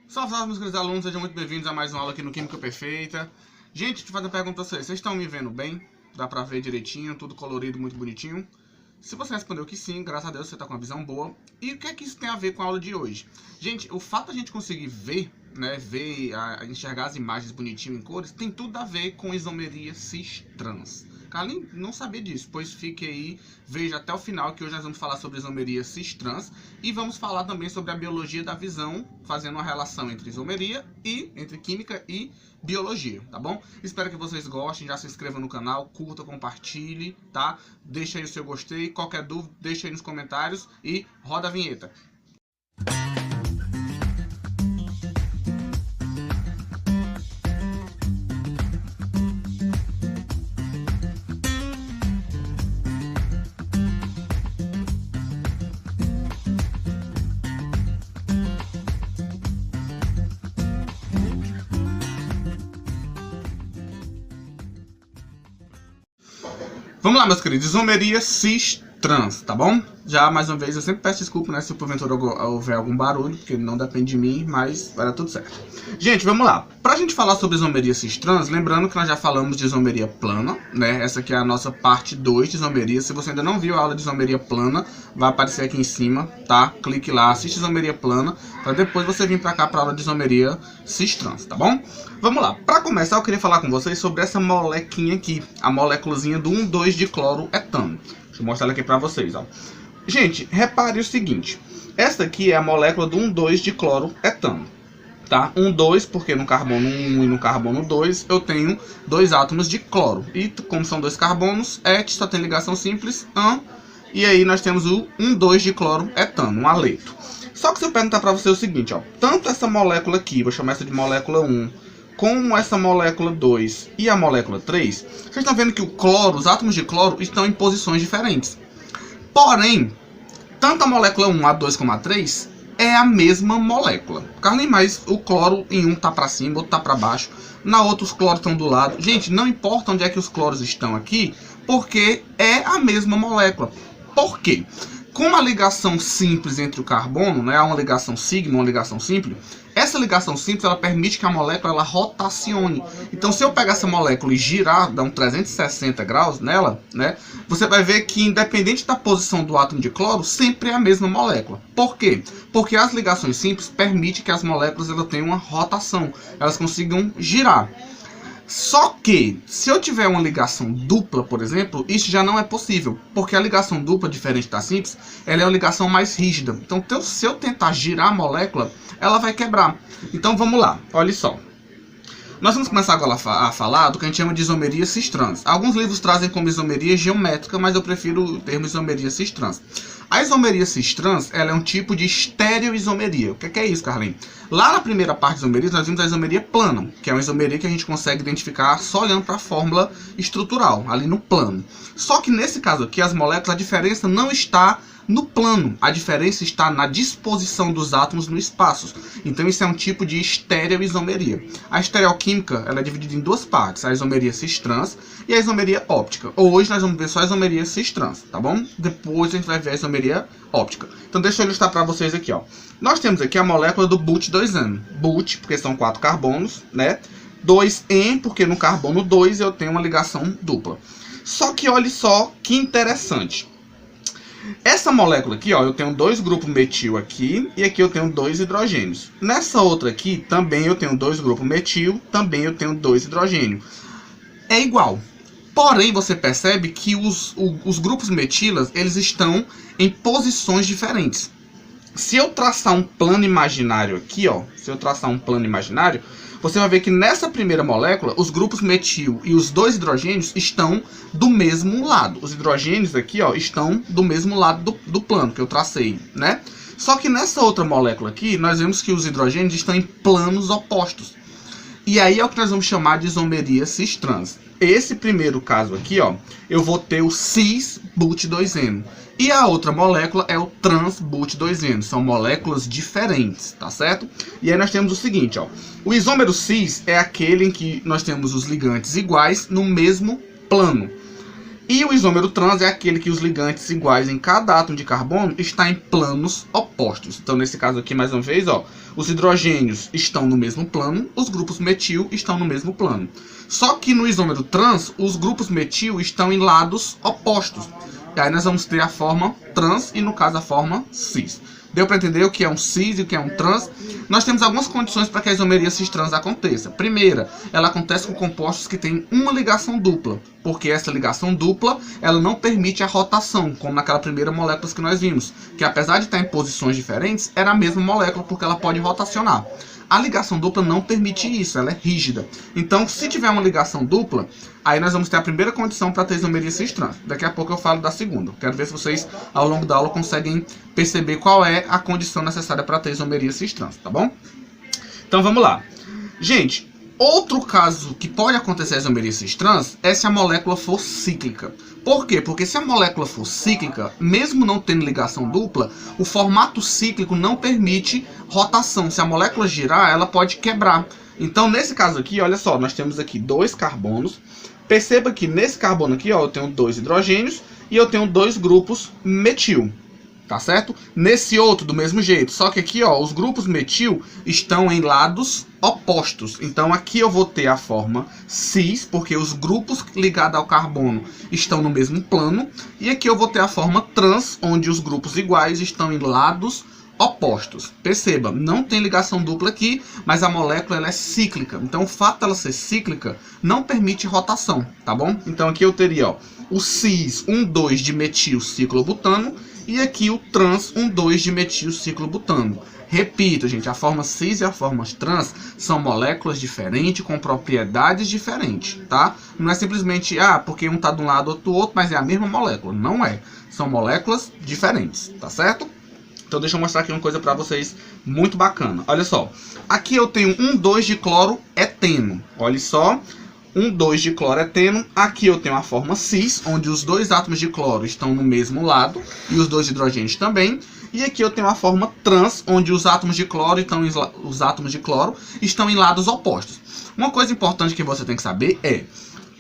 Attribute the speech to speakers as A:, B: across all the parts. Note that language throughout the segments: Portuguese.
A: Salve, salve, meus queridos alunos, sejam muito bem-vindos a mais uma aula aqui no Química Perfeita. Gente, deixa eu fazer uma pergunta pra vocês. Vocês estão me vendo bem? Dá pra ver direitinho, tudo colorido, muito bonitinho? Se você respondeu que sim, graças a Deus você tá com uma visão boa. E o que é que isso tem a ver com a aula de hoje? Gente, o fato de a gente conseguir ver, enxergar as imagens bonitinho em cores, tem tudo a ver com isomeria cis-trans. Carlinhos não sabia disso, pois fique aí, veja até o final, que hoje nós vamos falar sobre isomeria cis-trans e vamos falar também sobre a biologia da visão, fazendo uma relação entre isomeria e entre química e biologia, tá bom? Espero que vocês gostem, já se inscrevam no canal, curta, compartilhe, tá? Deixa aí o seu gostei, qualquer dúvida, deixa aí nos comentários e roda a vinheta. Vamos lá, meus queridos, isomeria cis-trans, tá bom? Já, mais uma vez, eu sempre peço desculpa, né, se porventura houver algum barulho, porque não depende de mim, mas vai dar tudo certo. Gente, vamos lá. Pra gente falar sobre isomeria cis-trans, lembrando que nós já falamos de isomeria plana, né? Essa aqui é a nossa parte 2 de isomeria. Se você ainda não viu a aula de isomeria plana, vai aparecer aqui em cima, tá? Clique lá, assiste isomeria plana, pra depois você vir pra cá pra aula de isomeria cis-trans, tá bom? Vamos lá. Pra começar, eu queria falar com vocês sobre essa molequinha aqui, a moléculazinha do 1,2-dicloroetano. Deixa eu mostrar ela aqui pra vocês, ó. Gente, repare o seguinte, essa aqui é a molécula do 1,2-dicloroetano, tá? 1,2 porque no carbono 1 e no carbono 2 eu tenho dois átomos de cloro. E como são dois carbonos, et só tem ligação simples, e aí nós temos o 1,2-dicloroetano, um aleto. Só que se eu perguntar para você o seguinte, ó, tanto essa molécula aqui, vou chamar essa de molécula 1, como essa molécula 2 e a molécula 3, vocês estão vendo que o cloro, os átomos de cloro estão em posições diferentes. Porém, tanto a molécula 1, a 2 como a 3 é a mesma molécula. Carlinhos, mas o cloro em um tá para cima, outro tá para baixo, na outra os cloros estão do lado. Gente, não importa onde é que os cloros estão aqui, porque é a mesma molécula. Por quê? Com a ligação simples entre o carbono, né, uma ligação sigma, uma ligação simples, essa ligação simples ela permite que a molécula ela rotacione. Então, se eu pegar essa molécula e girar, dar um 360 graus nela, né, você vai ver que, independente da posição do átomo de cloro, sempre é a mesma molécula. Por quê? Porque as ligações simples permitem que as moléculas elas tenham uma rotação, elas consigam girar. Só que, se eu tiver uma ligação dupla, por exemplo, isso já não é possível. Porque a ligação dupla, diferente da simples, ela é uma ligação mais rígida. Então, se eu tentar girar a molécula, ela vai quebrar. Então, vamos lá. Olha só. Nós vamos começar agora a falar do que a gente chama de isomeria cis-trans. Alguns livros trazem como isomeria geométrica, mas eu prefiro o termo isomeria cis-trans. A isomeria cis-trans ela é um tipo de estereoisomeria. O que é isso, Carlinhos? Lá na primeira parte de isomeria, nós vimos a isomeria plana, que é uma isomeria que a gente consegue identificar só olhando para a fórmula estrutural, ali no plano. Só que nesse caso aqui, as moléculas, a diferença não está no plano, a diferença está na disposição dos átomos no espaço. Então isso é um tipo de estereoisomeria. A estereoquímica ela é dividida em duas partes, a isomeria cis-trans e a isomeria óptica. Hoje nós vamos ver só a isomeria cis-trans, tá bom? Depois a gente vai ver a isomeria óptica. Então deixa eu ilustrar para vocês aqui, ó. Nós temos aqui a molécula do but2N. But, porque são 4 carbonos, né? 2N, porque no carbono 2 eu tenho uma ligação dupla. Só que olha só que interessante. Essa molécula aqui, ó, eu tenho dois grupos metil aqui e aqui eu tenho dois hidrogênios. Nessa outra aqui também eu tenho dois grupos metil, também eu tenho dois hidrogênios. É igual. Porém, você percebe que os grupos metilas, eles estão em posições diferentes. Se eu traçar um plano imaginário aqui, ó, você vai ver que nessa primeira molécula, os grupos metil e os dois hidrogênios estão do mesmo lado. Os hidrogênios aqui, ó, estão do mesmo lado do plano que eu tracei, né? Só que nessa outra molécula aqui, nós vemos que os hidrogênios estão em planos opostos. E aí é o que nós vamos chamar de isomeria cis-trans. Esse primeiro caso aqui, ó, eu vou ter o cis-but2N. E a outra molécula é o trans-but2N. São moléculas diferentes, tá certo? E aí nós temos o seguinte, ó. O isômero cis é aquele em que nós temos os ligantes iguais no mesmo plano. E o isômero trans é aquele que os ligantes iguais em cada átomo de carbono está em planos opostos. Então, nesse caso aqui, mais uma vez, ó, os hidrogênios estão no mesmo plano, os grupos metil estão no mesmo plano. Só que no isômero trans, os grupos metil estão em lados opostos. E aí nós vamos ter a forma trans e, no caso, a forma cis. Deu para entender o que é um cis e o que é um trans? Nós temos algumas condições para que a isomeria cis-trans aconteça. Primeira, ela acontece com compostos que têm uma ligação dupla, porque essa ligação dupla ela não permite a rotação, como naquela primeira molécula que nós vimos, que apesar de estar em posições diferentes, era a mesma molécula, porque ela pode rotacionar. A ligação dupla não permite isso, ela é rígida. Então, se tiver uma ligação dupla, aí nós vamos ter a primeira condição para ter isomeria cis-trans. Daqui a pouco eu falo da segunda. Quero ver se vocês, ao longo da aula, conseguem perceber qual é a condição necessária para ter isomeria cis-trans, tá bom? Então, vamos lá. Gente, outro caso que pode acontecer a isomeria cis-trans é se a molécula for cíclica. Por quê? Porque se a molécula for cíclica, mesmo não tendo ligação dupla, o formato cíclico não permite rotação. Se a molécula girar, ela pode quebrar. Então, nesse caso aqui, olha só, nós temos aqui 2 carbonos. Perceba que nesse carbono aqui, ó, eu tenho 2 hidrogênios e eu tenho 2 grupos metil. Tá certo? Nesse outro, do mesmo jeito. Só que aqui, ó, os grupos metil estão em lados opostos. Então, aqui eu vou ter a forma cis, porque os grupos ligados ao carbono estão no mesmo plano. E aqui eu vou ter a forma trans, onde os grupos iguais estão em lados opostos. Perceba, não tem ligação dupla aqui, mas a molécula ela é cíclica. Então, o fato dela ser cíclica não permite rotação, tá bom? Então, aqui eu teria, ó, o cis 1,2 de metil ciclobutano. E aqui o trans 1,2 de metil ciclobutano. Repito, gente, a forma cis e a forma trans são moléculas diferentes com propriedades diferentes, tá? Não é simplesmente, porque um tá de um lado, outro do outro, mas é a mesma molécula. Não é. São moléculas diferentes, tá certo? Então deixa eu mostrar aqui uma coisa pra vocês muito bacana. Olha só. Aqui eu tenho 1,2 de cloroeteno. Olha só. 1,2 de cloroeteno. Aqui eu tenho a forma cis, onde os 2 átomos de cloro estão no mesmo lado e os 2 hidrogênios também. E aqui eu tenho a forma trans, onde os átomos de cloro estão em lados opostos. Uma coisa importante que você tem que saber é: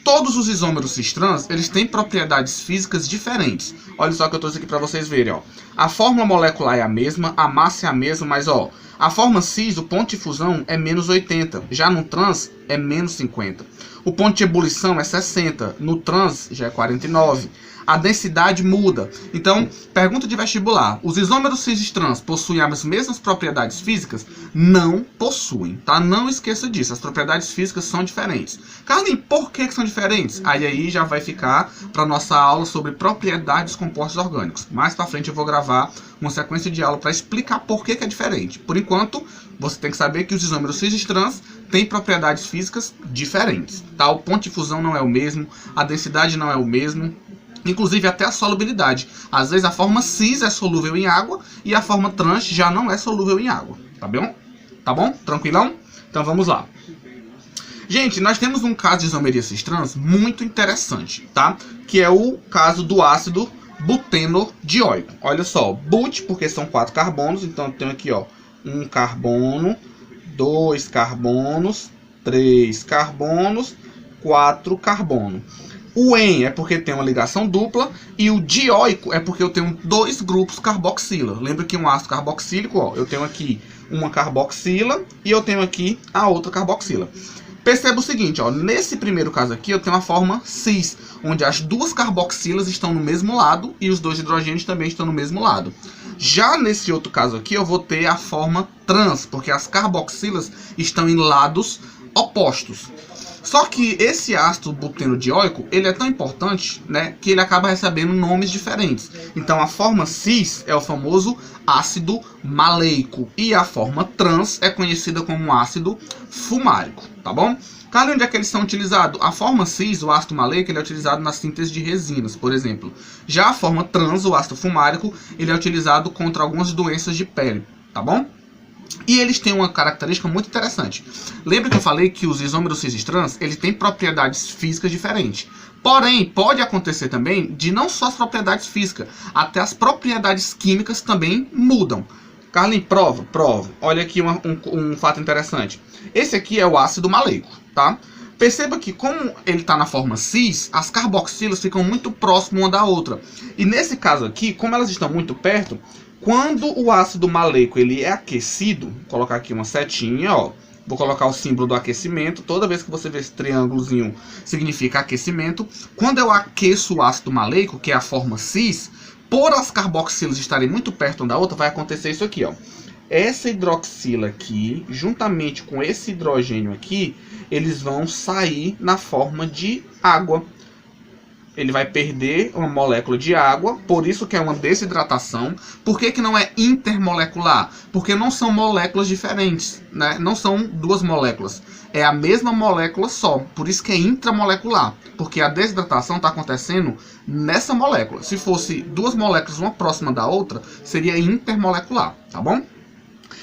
A: todos os isômeros cis-trans, eles têm propriedades físicas diferentes. Olha só que eu trouxe aqui para vocês verem, ó. A fórmula molecular é a mesma, a massa é a mesma, mas ó, a forma cis, o ponto de fusão é menos 80, já no trans é menos 50. O ponto de ebulição é 60, no trans já é 49. A densidade muda. Então, pergunta de vestibular: os isômeros cis-trans possuem as mesmas propriedades físicas? Não possuem, tá? Não esqueça disso, as propriedades físicas são diferentes. Carlinhos, por que são diferentes? Aí já vai ficar para nossa aula sobre propriedades dos compostos orgânicos. Mais para frente eu vou gravar uma sequência de aula para explicar por que é diferente. Por enquanto, você tem que saber que os isômeros cis-trans têm propriedades físicas diferentes, tá? O ponto de fusão não é o mesmo, a densidade não é o mesmo. Inclusive até a solubilidade. Às vezes a forma cis é solúvel em água e a forma trans já não é solúvel em água. Tá bom? Tá bom? Tranquilão? Então vamos lá. Gente, nós temos um caso de isomeria cis-trans muito interessante, tá? Que é o caso do ácido butenodioico. Olha só, but, porque são 4 carbonos, então eu tenho aqui, ó, 1 carbono, 2 carbonos, 3 carbonos, 4 carbono. O en é porque tem uma ligação dupla e o dioico é porque eu tenho 2 grupos carboxila. Lembra que um ácido carboxílico, ó, eu tenho aqui uma carboxila e eu tenho aqui a outra carboxila. Perceba o seguinte, ó, nesse primeiro caso aqui eu tenho a forma cis, onde as 2 carboxilas estão no mesmo lado e os 2 hidrogênios também estão no mesmo lado. Já nesse outro caso aqui eu vou ter a forma trans, porque as carboxilas estão em lados opostos. Só que esse ácido butenodioico, ele é tão importante, né, que ele acaba recebendo nomes diferentes. Então a forma cis é o famoso ácido maleico e a forma trans é conhecida como ácido fumárico, tá bom? Cara, onde é que eles são utilizados? A forma cis, o ácido maleico, ele é utilizado na síntese de resinas, por exemplo. Já a forma trans, o ácido fumárico, ele é utilizado contra algumas doenças de pele, tá bom? E eles têm uma característica muito interessante. Lembra que eu falei que os isômeros cis-trans, eles têm propriedades físicas diferentes. Porém, pode acontecer também de não só as propriedades físicas, até as propriedades químicas também mudam. Carlinhos, prova. Olha aqui um fato interessante. Esse aqui é o ácido maleico, tá? Perceba que como ele está na forma cis, as carboxilas ficam muito próximas uma da outra. E nesse caso aqui, como elas estão muito perto, quando o ácido maleico ele é aquecido, vou colocar aqui uma setinha, ó. Vou colocar o símbolo do aquecimento. Toda vez que você vê esse triângulozinho, significa aquecimento. Quando eu aqueço o ácido maleico, que é a forma cis, por as carboxilas estarem muito perto uma da outra, vai acontecer isso aqui, ó. Essa hidroxila aqui, juntamente com esse hidrogênio aqui, eles vão sair na forma de água. Ele vai perder uma molécula de água, por isso que é uma desidratação. Por que que não é intermolecular? Porque não são moléculas diferentes, né? Não são duas moléculas. É a mesma molécula só, por isso que é intramolecular. Porque a desidratação está acontecendo nessa molécula. Se fosse duas moléculas, uma próxima da outra, seria intermolecular, tá bom?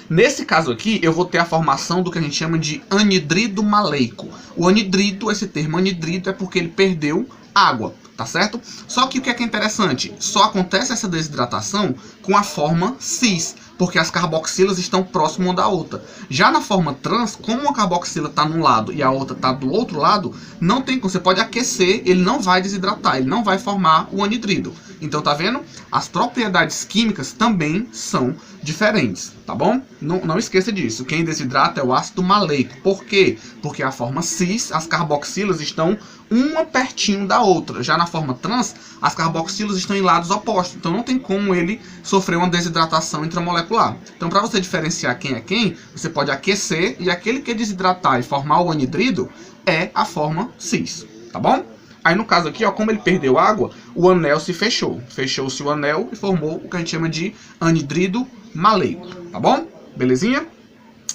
A: Nesse caso aqui, eu vou ter a formação do que a gente chama de anidrido maleico. O anidrido, esse termo anidrido, é porque ele perdeu água, tá certo? Só que o que é interessante, só acontece essa desidratação com a forma cis, porque as carboxilas estão próximas uma da outra. Já na forma trans, como uma carboxila está num lado e a outra está do outro lado, não tem como, você pode aquecer, ele não vai desidratar, ele não vai formar o anidrido. Então, tá vendo? As propriedades químicas também são diferentes, tá bom? Não esqueça disso. Quem desidrata é o ácido maleico. Por quê? Porque a forma cis, as carboxilas estão uma pertinho da outra. Já na forma trans, as carboxilas estão em lados opostos. Então, não tem como ele sofrer uma desidratação intramolecular. Então, para você diferenciar quem é quem, você pode aquecer e aquele que desidratar e formar o anidrido é a forma cis, tá bom? Aí no caso aqui, ó, como ele perdeu água, o anel se fechou. Fechou-se o anel e formou o que a gente chama de anidrido maleico, tá bom? Belezinha?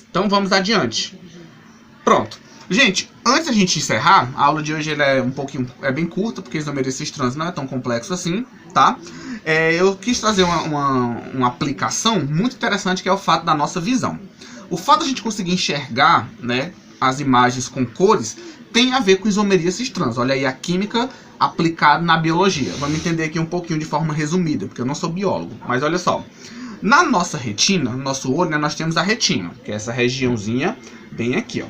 A: Então vamos adiante. Pronto. Gente, antes da gente encerrar, a aula de hoje é bem curta, porque isomerias cis trans não é tão complexo assim, tá? Eu quis trazer uma aplicação muito interessante, que é o fato da nossa visão. O fato de a gente conseguir enxergar, né, as imagens com cores tem a ver com isomeria cis trans. Olha aí a química aplicada na biologia. Vamos entender aqui um pouquinho de forma resumida, porque eu não sou biólogo. Mas olha só. Na nossa retina, no nosso olho, né, nós temos a retina, que é essa regiãozinha bem aqui, ó.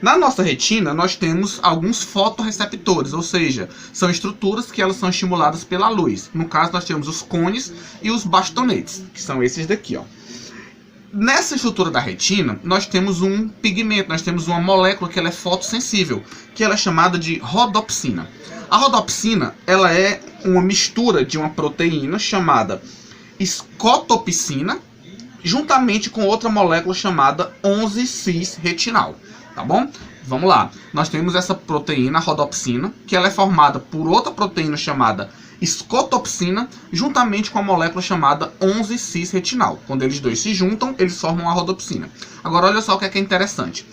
A: Na nossa retina, nós temos alguns fotorreceptores, ou seja, são estruturas que elas são estimuladas pela luz. No caso, nós temos os cones e os bastonetes, que são esses daqui, ó. Nessa estrutura da retina, nós temos um pigmento, nós temos uma molécula que ela é fotossensível, que ela é chamada de rodopsina. A rodopsina, ela é uma mistura de uma proteína chamada escotopsina, juntamente com outra molécula chamada 11-cis-retinal, tá bom? Vamos lá. Nós temos essa proteína, a rodopsina, que ela é formada por outra proteína chamada escotopsina, juntamente com a molécula chamada 11-cis-retinal. Quando eles dois se juntam, eles formam a rodopsina. Agora, olha só o que é interessante.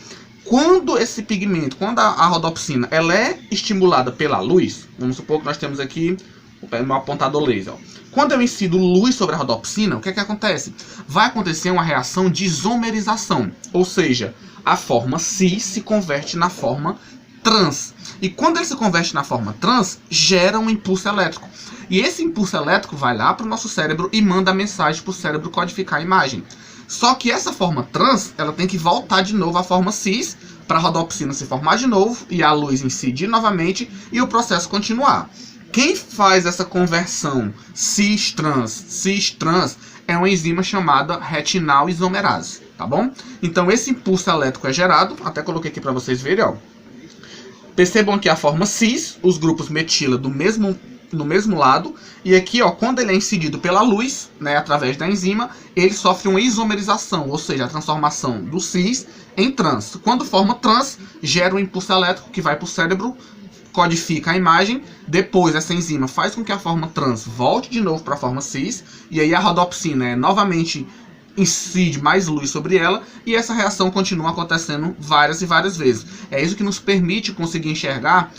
A: Quando esse pigmento, quando a rodopsina, ela é estimulada pela luz, vamos supor que nós temos aqui um apontador laser. Quando eu incido luz sobre a rodopsina, o que acontece? Vai acontecer uma reação de isomerização, ou seja, a forma cis se converte na forma trans. E quando ele se converte na forma trans, gera um impulso elétrico. E esse impulso elétrico vai lá para o nosso cérebro e manda a mensagem para o cérebro codificar a imagem. Só que essa forma trans, ela tem que voltar de novo à forma cis, para a rodopsina se formar de novo, e a luz incidir novamente, e o processo continuar. Quem faz essa conversão cis-trans é uma enzima chamada retinal isomerase, tá bom? Então esse impulso elétrico é gerado, até coloquei aqui para vocês verem, ó. Percebam que a forma cis, os grupos metila no mesmo lado, e aqui, ó, quando ele é incidido pela luz, né, através da enzima, ele sofre uma isomerização, ou seja, a transformação do cis em trans. Quando forma trans, gera um impulso elétrico que vai para o cérebro, codifica a imagem, depois essa enzima faz com que a forma trans volte de novo para a forma cis, e aí a rodopsina novamente incide mais luz sobre ela, e essa reação continua acontecendo várias e várias vezes. É isso que nos permite conseguir enxergar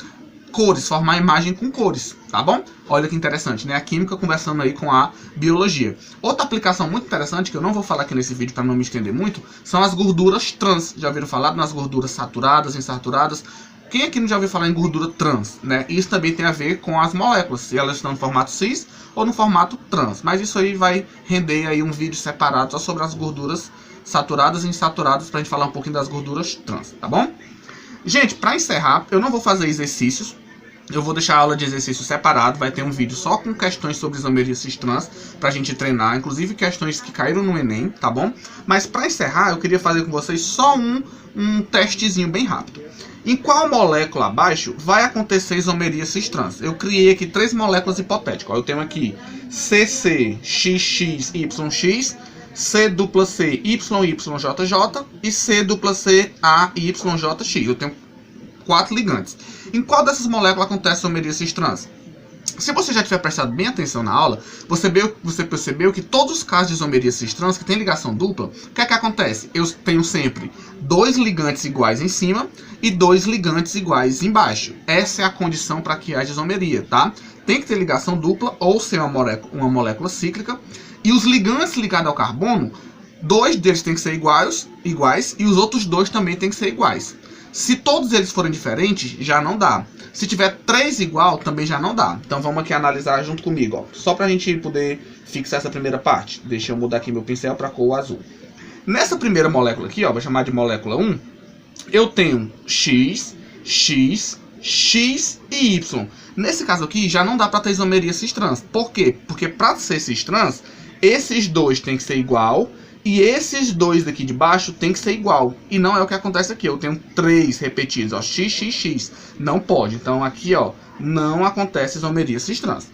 A: cores, formar imagem com cores, tá bom? Olha que interessante, né? A química conversando aí com a biologia. Outra aplicação muito interessante, que eu não vou falar aqui nesse vídeo para não me estender muito, são as gorduras trans. Já ouviram falar nas gorduras saturadas, insaturadas? Quem aqui não já ouviu falar em gordura trans, né? Isso também tem a ver com as moléculas, se elas estão no formato cis ou no formato trans. Mas isso aí vai render aí um vídeo separado só sobre as gorduras saturadas e insaturadas, pra gente falar um pouquinho das gorduras trans, tá bom? Gente, para encerrar, eu não vou fazer exercícios. Eu vou deixar a aula de exercício separado, vai ter um vídeo só com questões sobre isomeria cis-trans pra gente treinar, inclusive questões que caíram no Enem, tá bom? Mas para encerrar, eu queria fazer com vocês só um testezinho bem rápido. Em qual molécula abaixo vai acontecer isomeria cis-trans? Eu criei aqui 3 moléculas hipotéticas. Eu tenho aqui CC, XX, YX, C dupla C, YYJJ e C dupla C, AYJX. Eu tenho 4 ligantes. Em qual dessas moléculas acontece isomeria cis-trans? Se você já tiver prestado bem atenção na aula, você percebeu que todos os casos de isomeria cis-trans que tem ligação dupla, o que é que acontece? Eu tenho sempre 2 ligantes iguais em cima e 2 ligantes iguais embaixo. Essa é a condição para que haja isomeria, tá? Tem que ter ligação dupla ou ser uma molécula cíclica. E os ligantes ligados ao carbono, 2 deles têm que ser iguais e os outros 2 também têm que ser iguais. Se todos eles forem diferentes, já não dá. Se tiver 3 igual, também já não dá. Então vamos aqui analisar junto comigo, ó. Só pra gente poder fixar essa primeira parte. Deixa eu mudar aqui meu pincel para cor azul. Nessa primeira molécula aqui, ó, vou chamar de molécula 1, eu tenho X, X, X e Y. Nesse caso aqui, já não dá para ter isomeria cis-trans. Por quê? Porque para ser cis-trans, esses 2 têm que ser igual e esses 2 daqui de baixo tem que ser igual. E não é o que acontece aqui. Eu tenho 3 repetidos, ó, X, X, X. Não pode. Então aqui, ó, não acontece isomeria cis-trans.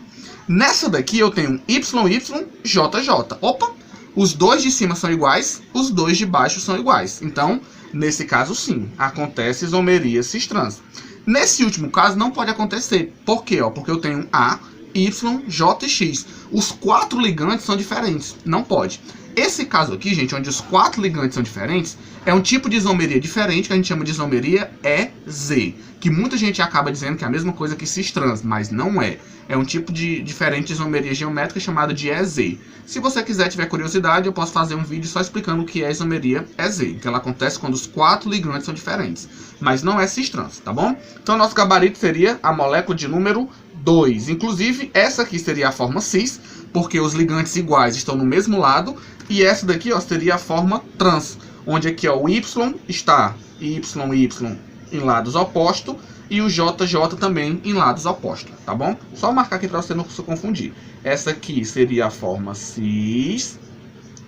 A: Nessa daqui eu tenho Y, Y, J, J. Opa! Os 2 de cima são iguais, os 2 de baixo são iguais. Então, nesse caso sim, acontece isomeria cis-trans. Nesse último caso não pode acontecer. Por quê? Ó, porque eu tenho A, Y, J e X. Os 4 ligantes são diferentes. Não pode. Esse caso aqui, gente, onde os 4 ligantes são diferentes, é um tipo de isomeria diferente que a gente chama de isomeria EZ. Que muita gente acaba dizendo que é a mesma coisa que cis-trans, mas não é. É um tipo de diferente de isomeria geométrica chamada de EZ. Se você quiser, tiver curiosidade, eu posso fazer um vídeo só explicando o que é isomeria EZ. Que ela acontece quando os 4 ligantes são diferentes. Mas não é cis-trans, tá bom? Então, nosso gabarito seria a molécula de número 2. Inclusive, essa aqui seria a forma cis, porque os ligantes iguais estão no mesmo lado. E essa daqui, ó, seria a forma trans, onde aqui, ó, o Y está YY em lados opostos e o JJ também em lados opostos, tá bom? Só marcar aqui para você não se confundir. Essa aqui seria a forma cis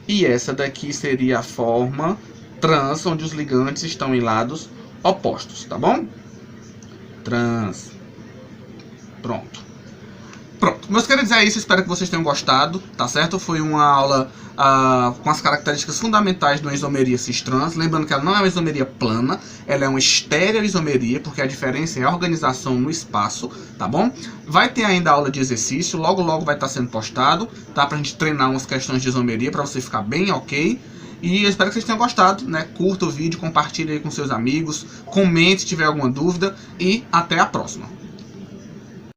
A: e essa daqui seria a forma trans, onde os ligantes estão em lados opostos, tá bom? Trans. Pronto. Pronto, meus queridos, é isso, espero que vocês tenham gostado, tá certo? Foi uma aula com as características fundamentais de uma isomeria cis-trans. Lembrando que ela não é uma isomeria plana, ela é uma estereoisomeria, porque a diferença é a organização no espaço, tá bom? Vai ter ainda aula de exercício, logo logo vai estar sendo postado, tá? Pra gente treinar umas questões de isomeria, pra você ficar bem ok. E eu espero que vocês tenham gostado, né? Curta o vídeo, compartilhe aí com seus amigos, comente se tiver alguma dúvida e até a próxima.